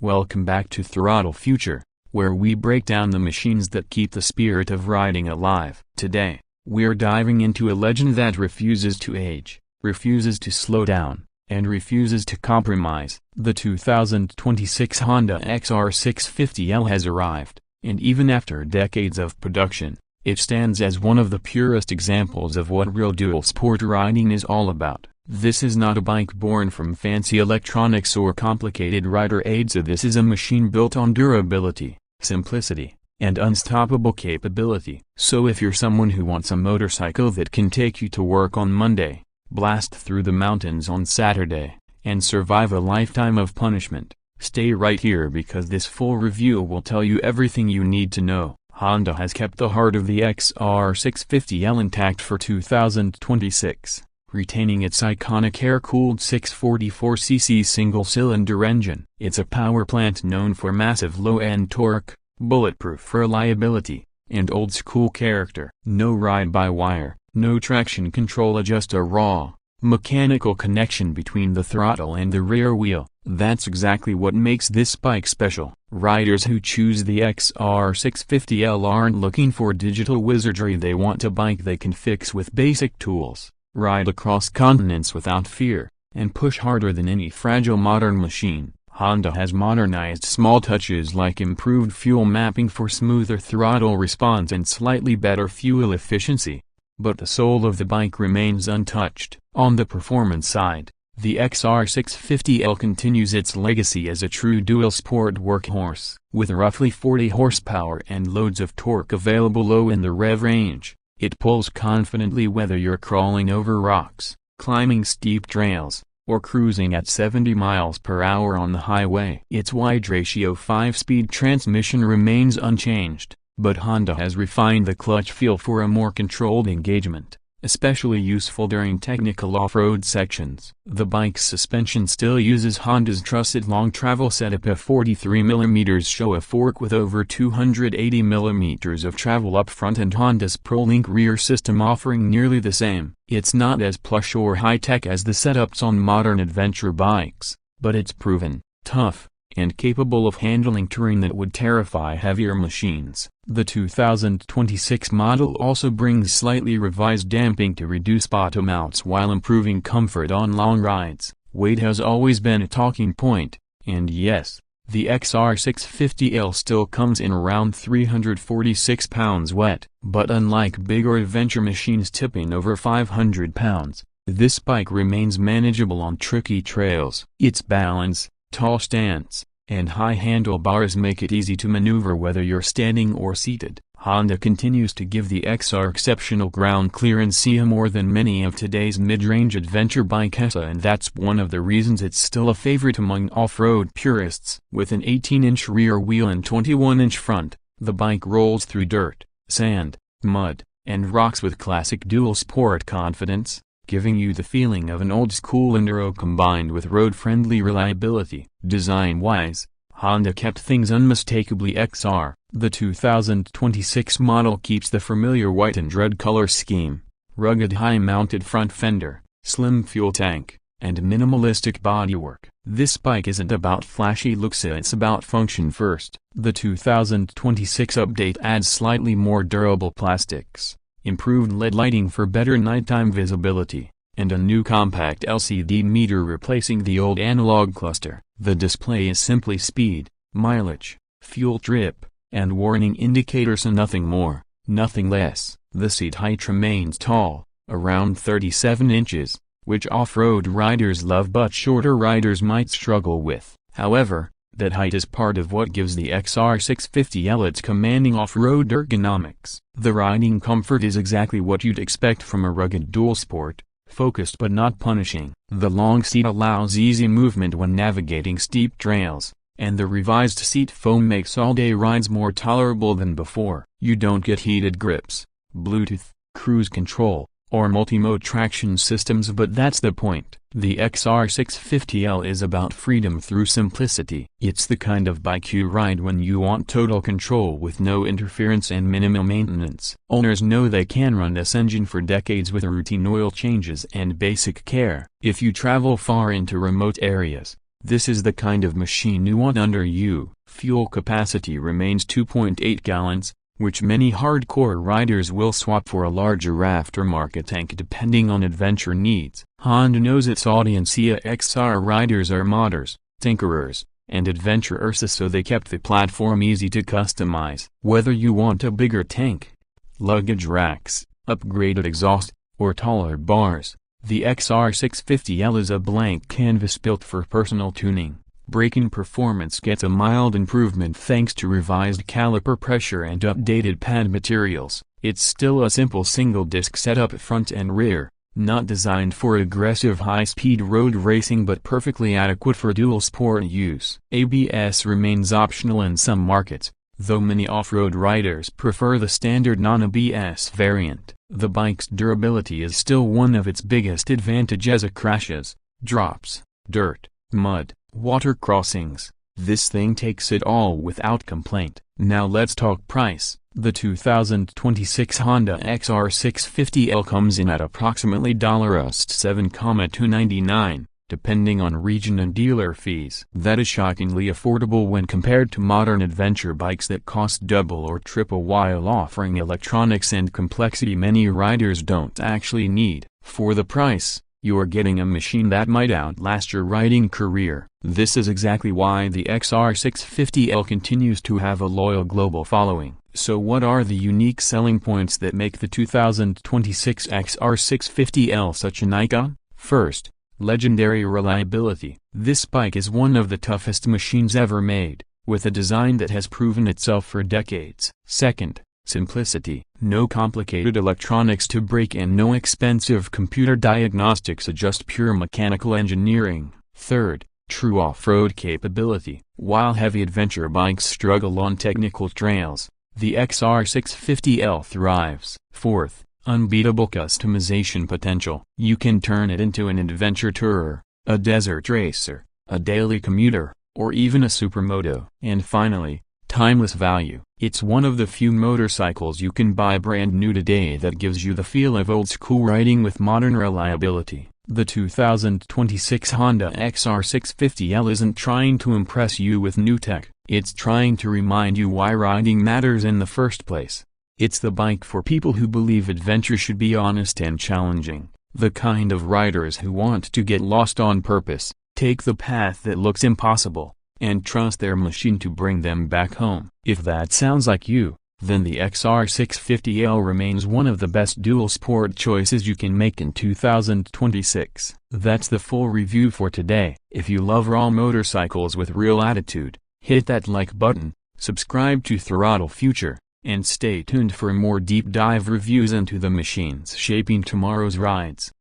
Welcome back to Throttle Future, where we break down the machines that keep the spirit of riding alive. Today, we're diving into a legend that refuses to age, refuses to slow down, and refuses to compromise. The 2026 Honda XR650L has arrived, and even after decades of production, it stands as one of the purest examples of what real dual sport riding is all about. This is not a bike born from fancy electronics or complicated rider aids. This is a machine built on durability, simplicity, and unstoppable capability. So if you're someone who wants a motorcycle that can take you to work on Monday, blast through the mountains on Saturday, and survive a lifetime of punishment, stay right here because this full review will tell you everything you need to know. Honda has kept the heart of the XR650L intact for 2026. Retaining its iconic air-cooled 644cc single-cylinder engine. It's a power plant known for massive low-end torque, bulletproof reliability, and old-school character. No ride-by-wire, no traction control, just a raw, mechanical connection between the throttle and the rear wheel. That's exactly what makes this bike special. Riders who choose the XR650L aren't looking for digital wizardry. They want a bike they can fix with basic tools, ride across continents without fear, and push harder than any fragile modern machine. Honda has modernized small touches like improved fuel mapping for smoother throttle response and slightly better fuel efficiency. But the soul of the bike remains untouched. On the performance side, the XR650L continues its legacy as a true dual-sport workhorse. With roughly 40 horsepower and loads of torque available low in the rev range, it pulls confidently whether you're crawling over rocks, climbing steep trails, or cruising at 70 miles per hour on the highway. Its wide ratio 5-speed transmission remains unchanged, but Honda has refined the clutch feel for a more controlled engagement, especially useful during technical off-road sections. The bike's suspension still uses Honda's trusted long travel setup. A 43mm Showa fork with over 280mm of travel up front and Honda's ProLink rear system offering nearly the same. It's not as plush or high-tech as the setups on modern adventure bikes, but it's proven, tough, and capable of handling terrain that would terrify heavier machines. The 2026 model also brings slightly revised damping to reduce bottom outs while improving comfort on long rides. Weight has always been a talking point, and yes, the XR650L still comes in around 346 pounds wet. But unlike bigger adventure machines tipping over 500 pounds, this bike remains manageable on tricky trails. Its balance, tall stance, and high handlebars make it easy to maneuver whether you're standing or seated. Honda continues to give the XR exceptional ground clearance more than many of today's mid-range adventure bikes, and that's one of the reasons it's still a favorite among off-road purists. With an 18-inch rear wheel and 21-inch front, the bike rolls through dirt, sand, mud, and rocks with classic dual-sport confidence, giving you the feeling of an old-school enduro combined with road-friendly reliability. Design-wise, Honda kept things unmistakably XR. The 2026 model keeps the familiar white and red color scheme, rugged high-mounted front fender, slim fuel tank, and minimalistic bodywork. This bike isn't about flashy looks, it's about function first. The 2026 update adds slightly more durable plastics, improved LED lighting for better nighttime visibility, and a new compact LCD meter replacing the old analog cluster. The display is simply speed, mileage, fuel trip, and warning indicators and nothing more, nothing less. The seat height remains tall, around 37 inches, which off-road riders love but shorter riders might struggle with. However, that height is part of what gives the XR650L its commanding off-road ergonomics. The riding comfort is exactly what you'd expect from a rugged dual sport, focused but not punishing. The long seat allows easy movement when navigating steep trails, and the revised seat foam makes all-day rides more tolerable than before. You don't get heated grips, Bluetooth, cruise control, or multi-mode traction systems, but that's the point. The XR650L is about freedom through simplicity. It's the kind of bike you ride when you want total control with no interference and minimal maintenance. Owners know they can run this engine for decades with routine oil changes and basic care. If you travel far into remote areas, This is the kind of machine you want under you. Fuel capacity remains 2.8 gallons, which many hardcore riders will swap for a larger aftermarket tank depending on adventure needs. Honda knows its audience. XR riders are modders, tinkerers, and adventurers, so they kept the platform easy to customize. Whether you want a bigger tank, luggage racks, upgraded exhaust, or taller bars, the XR650L is a blank canvas built for personal tuning. Braking performance gets a mild improvement thanks to revised caliper pressure and updated pad materials. It's still a simple single-disc setup front and rear, not designed for aggressive high-speed road racing but perfectly adequate for dual sport use. ABS remains optional in some markets, though many off-road riders prefer the standard non-ABS variant. The bike's durability is still one of its biggest advantages. As it crashes, drops, dirt, mud, water crossings, this thing takes it all without complaint. Now let's talk price. The 2026 Honda XR650L comes in at approximately $7,299, depending on region and dealer fees. That is shockingly affordable when compared to modern adventure bikes that cost double or triple while offering electronics and complexity many riders don't actually need. For the price, you are getting a machine that might outlast your riding career. This is exactly why the XR650L continues to have a loyal global following. So what are the unique selling points that make the 2026 XR650L such an icon? First, legendary reliability. This bike is one of the toughest machines ever made, with a design that has proven itself for decades. Second, simplicity. No complicated electronics to break and no expensive computer diagnostics, just pure mechanical engineering. Third, true off-road capability. While heavy adventure bikes struggle on technical trails, the XR650L thrives. Fourth, unbeatable customization potential. You can turn it into an adventure tourer, a desert racer, a daily commuter, or even a supermoto. And finally, timeless value. It's one of the few motorcycles you can buy brand new today that gives you the feel of old-school riding with modern reliability. The 2026 Honda XR650L isn't trying to impress you with new tech, it's trying to remind you why riding matters in the first place. It's the bike for people who believe adventure should be honest and challenging, the kind of riders who want to get lost on purpose, take the path that looks impossible, and trust their machine to bring them back home. If that sounds like you, then the XR650L remains one of the best dual sport choices you can make in 2026. That's the full review for today. If you love raw motorcycles with real attitude, hit that like button, subscribe to Throttle Future, and stay tuned for more deep dive reviews into the machines shaping tomorrow's rides.